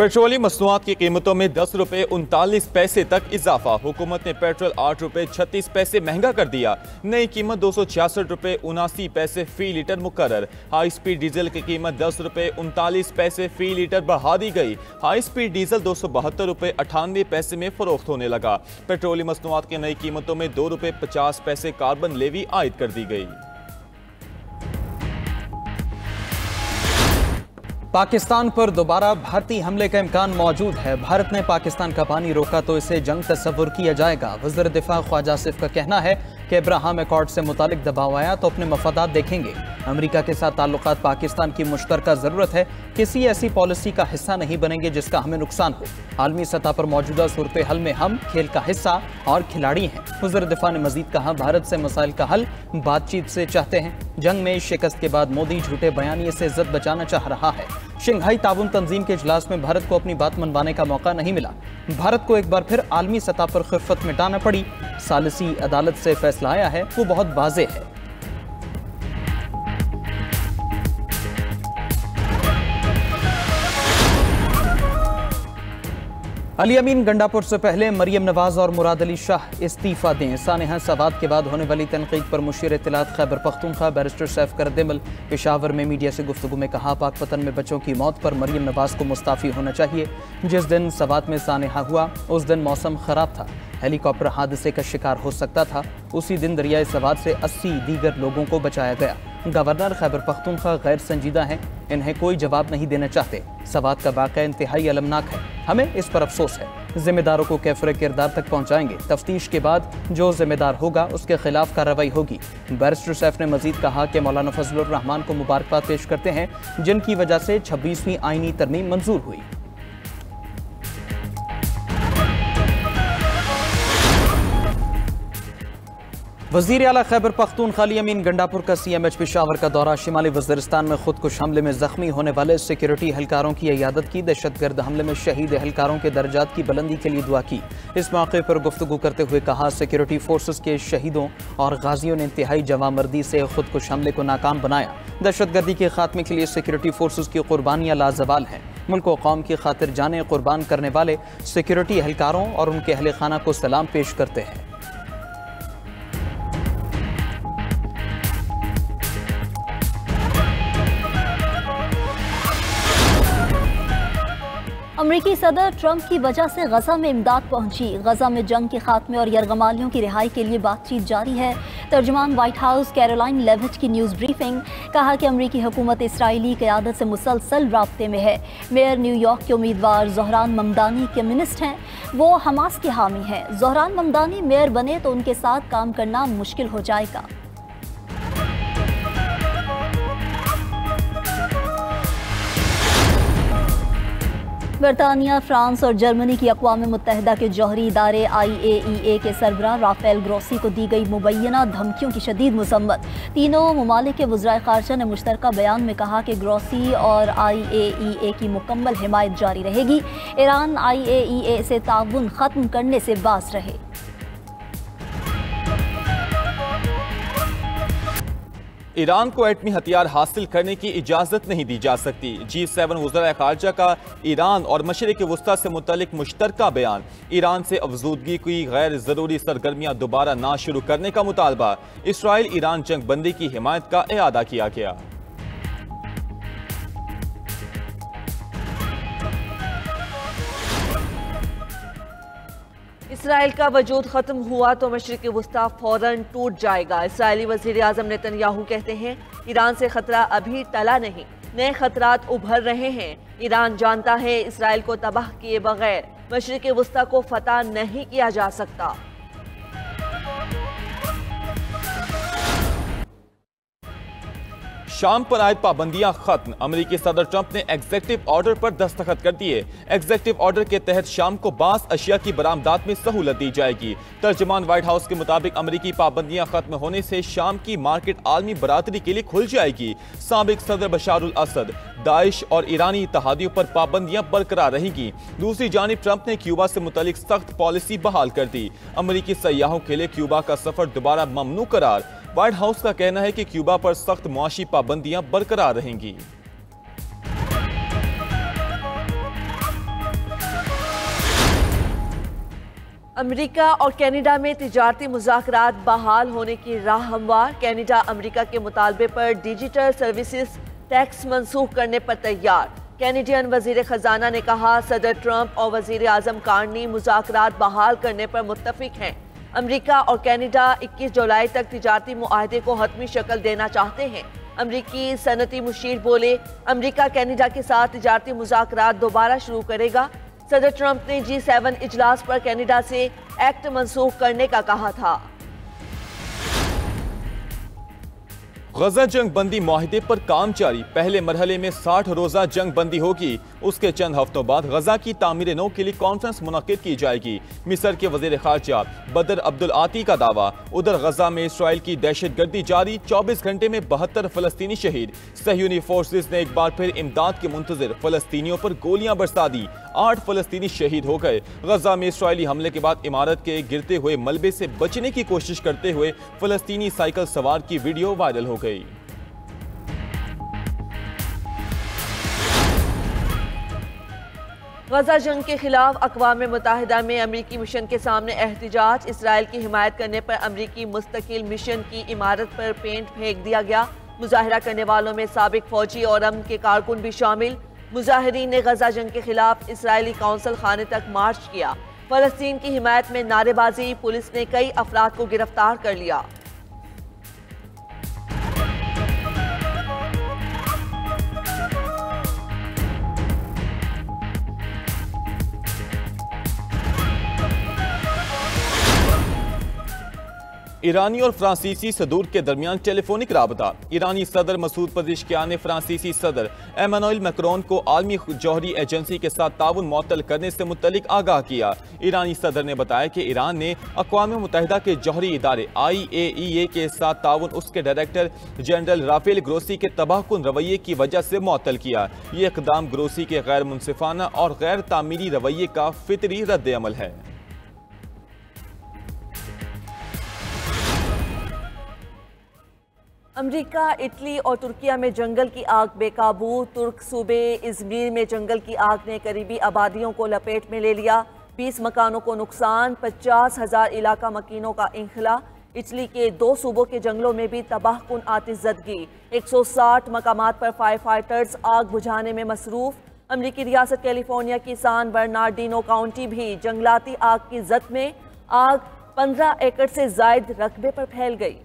Petroleum मसनूआत की कीमतों में 10 रुपये 39 पैसे तक इजाफा। हुकूमत ने पेट्रोल 8 रुपये 36 पैसे महंगा कर दिया। नई कीमत 266 रुपये 79 पैसे फी लीटर मुकर्रर। हाई स्पीड डीजल की कीमत 10 रुपये 39 पैसे फी लीटर बढ़ा दी गई। हाई स्पीड डीजल 272 रुपये 98 पैसे में फरोख्त होने लगा। पेट्रोलियम मसनूआत की नई कीमतों में 2 रुपये 50 पैसे कार्बन लेवी आयद कर दी गई। पाकिस्तान पर दोबारा भारतीय हमले का इम्कान मौजूद है। भारत ने पाकिस्तान का पानी रोका तो इसे जंग तस्वुर किया जाएगा। वज़ीर दिफा ख्वाजा आसिफ का कहना है कि अब्राहम अकॉर्ड से मुतालिक दबाव आया तो अपने मफादात देखेंगे। अमेरिका के साथ ताल्लुकात पाकिस्तान की मुश्तरका ज़रूरत है। किसी ऐसी पॉलिसी का हिस्सा नहीं बनेंगे जिसका हमें नुकसान हो। आलमी सतह पर मौजूदा सूरत हल में हम खेल का हिस्सा और खिलाड़ी हैं। वज़ीर दिफा ने मजीद कहा, भारत से मसाइल का हल बातचीत से चाहते हैं। जंग में शिकस्त के बाद मोदी झूठे बयानिए से इज्जत बचाना चाह रहा है। शंघाई ताउन तंजीम के इजलास में भारत को अपनी बात मनवाने का मौका नहीं मिला। भारत को एक बार फिर आलमी सतह पर खिफ़त मिटाना पड़ी। सालिसी अदालत से फैसला आया है वो बहुत वाज़ेह है। अली अमीन गंडापुर से पहले मरियम नवाज और मुराद अली शाह इस्तीफा दें। सानेहा सवात के बाद होने वाली तनकीद पर मुशीर इत्तलात खैबर पख्तूनख्वा बैरिस्टर सैफ करदिमल पेशावर में मीडिया से गुफ्तगू में कहा, पाकपतन में बच्चों की मौत पर मरियम नवाज को मुस्ताफ़ी होना चाहिए। जिस दिन सवात में सानेहा हुआ उस दिन मौसम ख़राब था, हेलीकॉप्टर हादसे का शिकार हो सकता था। उसी दिन दरियाए सवात से 80 दीगर लोगों को बचाया गया। गवर्नर खैबर पख्तूनख्वा गैर संजीदा हैं, इन्हें कोई जवाब नहीं देना चाहते। सवात का वाक़या इंतहाई अलमनाक है, हमें इस पर अफसोस है। जिम्मेदारों को कैफरे किरदार तक पहुँचाएंगे। तफ्तीश के बाद जो जिम्मेदार होगा उसके खिलाफ कार्रवाई होगी। बैरिस्टर सैफ ने मजीद कहा कि मौलाना फजलुर रहमान को मुबारकबाद पेश करते हैं जिनकी वजह से 26वीं आईनी तरमीम मंजूर हुई। वज़ीर आला खैबर पख्तूनख्वा अली अमीन गंडापुर का CMH पेशावर का दौरा। शिमाली वज़ीरिस्तान में खुदकुश हमले में ज़ख्मी होने वाले सिक्योरिटी एहलकारों की इयादत की। दहशतगर्द हमले में शहीद एहलकारों के दर्जात की बुलंदी के लिए दुआ की। इस मौके पर गुफ्तगू करते हुए कहा, सिक्योरिटी फोर्सेस के शहीदों और गाजियों ने इंतहाई जवामर्दी से खुदकुश हमले को नाकाम बनाया। दहशतगर्दी के खात्मे के लिए सिक्योरिटी फोर्सेस की कुर्बानियाँ लाजवाल हैं। मुल्क व कौम की खातिर जानें कुर्बान करने वाले सिक्योरिटी एहलकारों और उनके अहल खाना को सलाम पेश करते हैं। अमरीकी सदर ट्रंप की वजह से गजा में इमदाद पहुंची। गजा में जंग के खात्मे और यरगमालियों की रिहाई के लिए बातचीत जारी है। तर्जुमान व्हाइट हाउस कैरोलाइन लेविट की न्यूज़ ब्रीफिंग, कहा कि अमरीकी हुकूमत इसराइली क़यादत से मुसलसल राब्ते में है। मेयर न्यूयॉर्क के उम्मीदवार ज़ोहरान ममदानी कम्युनिस्ट हैं, वो हमास के हामी हैं। ज़ोहरान ममदानी मेयर बने तो उनके साथ काम करना मुश्किल हो जाएगा। बरतानिया, फ्रांस और जर्मनी की अक़वाम मुत्तहिदा के जौहरी इदारे IAEA के सरबराह राफेल ग्रोसी को दी गई मुबैना धमकियों की शदीद मज़म्मत। तीनों ममालिक के वज़राए ख़ारजा ने मुश्तरका बयान में कहा कि ग्रोसी और IAEA की मुकम्मल हिमायत जारी रहेगी। ईरान IAEA से ताउन ख़त्म करने से बाज़ रहे। ईरान को एटमी हथियार हासिल करने की इजाज़त नहीं दी जा सकती। G7 वज़राए ख़ारजा का ईरान और मशरिक़ वुस्ता से मुतल्लिक़ मुश्तरका बयान। ईरान से अफजूदगी की गैर ज़रूरी सरगर्मियाँ दोबारा ना शुरू करने का मुतालबा। इसराइल ईरान जंग बंदी की हिमायत का इआदा किया गया। इसराइल का वजूद ख़त्म हुआ तो मशरिक़ वुस्ता फ़ौरन टूट जाएगा। इसराइली वज़ीर आज़म नेतन्याहू कहते हैं, ईरान से ख़तरा अभी टला नहीं, नए ख़तरात उभर रहे हैं। ईरान जानता है इसराइल को तबाह किए बगैर मशरिक़ वुस्ता को फ़तह नहीं किया जा सकता। शाम पर आयद पाबंदियां खत्म। अमेरिकी सदर ट्रंप ने एग्जेक्टिव ऑर्डर पर दस्तखत कर दिए। एग्जेक्टिव ऑर्डर के तहत शाम को बास अशिया की बरामदात में सहूलत दी जाएगी। तर्जुमान व्हाइट हाउस के मुताबिक अमेरिकी पाबंदियां खत्म होने से शाम की मार्केट आलमी बरादरी के लिए खुल जाएगी। साबिक सदर बशारुल असद, दाइश और ईरानी इत्तहादियों पर पाबंदियां बरकरार रहेंगी। दूसरी जानिब ट्रंप ने क्यूबा से मुतल्लिक सख्त पॉलिसी बहाल कर दी। अमेरिकी सयाहों के लिए क्यूबा का सफर दोबारा ममनू करार। व्हाइट हाउस का कहना है कि क्यूबा पर सख्त मुआशी पाबंदियां बरकरार रहेंगी। अमेरिका और कनाडा में तिजारती मुज़ाकरात बहाल होने की राह हमवार। कनाडा अमेरिका के मुतालबे पर डिजिटल सर्विसेज टैक्स मनसूख करने पर तैयार। कैनेडियन वजीर खजाना ने कहा, सदर ट्रंप और वजीर आजम कार्नी मुज़ाकरात बहाल करने पर मुत्तफिक हैं। अमेरिका और कनाडा 21 जुलाई तक तिजारती मुआहदे को हतमी शक्ल देना चाहते हैं। अमरीकी सनती मुशीर बोले, अमेरिका कनाडा के साथ तिजारती मुज़ाकरात दोबारा शुरू करेगा। सदर ट्रंप ने G7 इजलास पर कनाडा से एक्ट मनसूख करने का कहा था। गजा जंग बंदी माहिदे पर काम जारी। पहले मरहले में 60 रोजा जंग बंदी होगी। उसके चंद हफ्तों बाद गजा की तामीर नौ के लिए कॉन्फ्रेंस मुनक्किद की जाएगी। मिस्र के वजीर खारजा बदर अब्दुल आती का दावा। उधर गजा में इसराइल की दहशतगर्दी जारी। 24 घंटे में 72 फलस्तीनी शहीद। सहयूनी फोर्सेज ने एक बार फिर इमदाद के मुंतजिर फलस्तीनियों पर गोलियां बरसा दी। 8 फलस्तीनी शहीद हो गए। गजा में इसराइली हमले के बाद इमारत के गिरते हुए मलबे से बचने की कोशिश करते हुए फलस्तीनी साइकिल सवार की वीडियो वायरल हो गई। गजा जंग के खिलाफ अक़वाम मुत्तहिदा में अमरीकी मिशन के सामने एहतिजाज। इसराइल की हिमायत करने पर अमरीकी मुस्तकिल मिशन की इमारत पर पेंट फेंक दिया गया। मुजाहिरा करने वालों में साबिक फौजी और अमन के कारकुन भी शामिल। मुजाहिरीन ने गजा जंग के खिलाफ इसराइली कौंसल खाने तक मार्च किया। फलस्तीन की हिमायत में नारेबाजी। पुलिस ने कई अफराद को गिरफ्तार कर लिया। ईरानी और फ्रांसीसी सदूर के दरमियान टेलीफोनिक राबता। ईरानी सदर मसूद पज़ेश्कियान ने फ्रांसीसी सदर एमानुएल मैक्रोन को आलमी जौहरी एजेंसी के साथ ताउन मुअत्तल करने से मुतल्लिक आगाह किया। ईरानी सदर ने बताया कि ईरान ने अक़वाम मुत्तहिदा के जौहरी इदारे IAEA के साथ ताउन उसके डायरेक्टर जनरल राफेल ग्रोसी के तबाहकुन रवैये की वजह से मुअत्तल किया। ये इक़दाम ग्रोसी के गैर मुनसिफाना और गैर तामीरी रवैये का फितरी रद्द अमल है। अमेरिका, इटली और तुर्किया में जंगल की आग बेकाबू। तुर्क सूबे इज़मीर में जंगल की आग ने करीबी आबादियों को लपेट में ले लिया। 20 मकानों को नुकसान, 50,000 इलाका मकीनों का इंखला। इटली के 2 सूबों के जंगलों में भी तबाहकुन आतिशज़दगी। 160 मकामात पर फायर फाइटर्स आग बुझाने में मसरूफ। अमरीकी रियासत कैलिफोर्निया की सान बर्नार्डिनो काउंटी भी जंगलाती आग की जद में। आग 15 एकड़ से जायद रकबे पर फैल गई।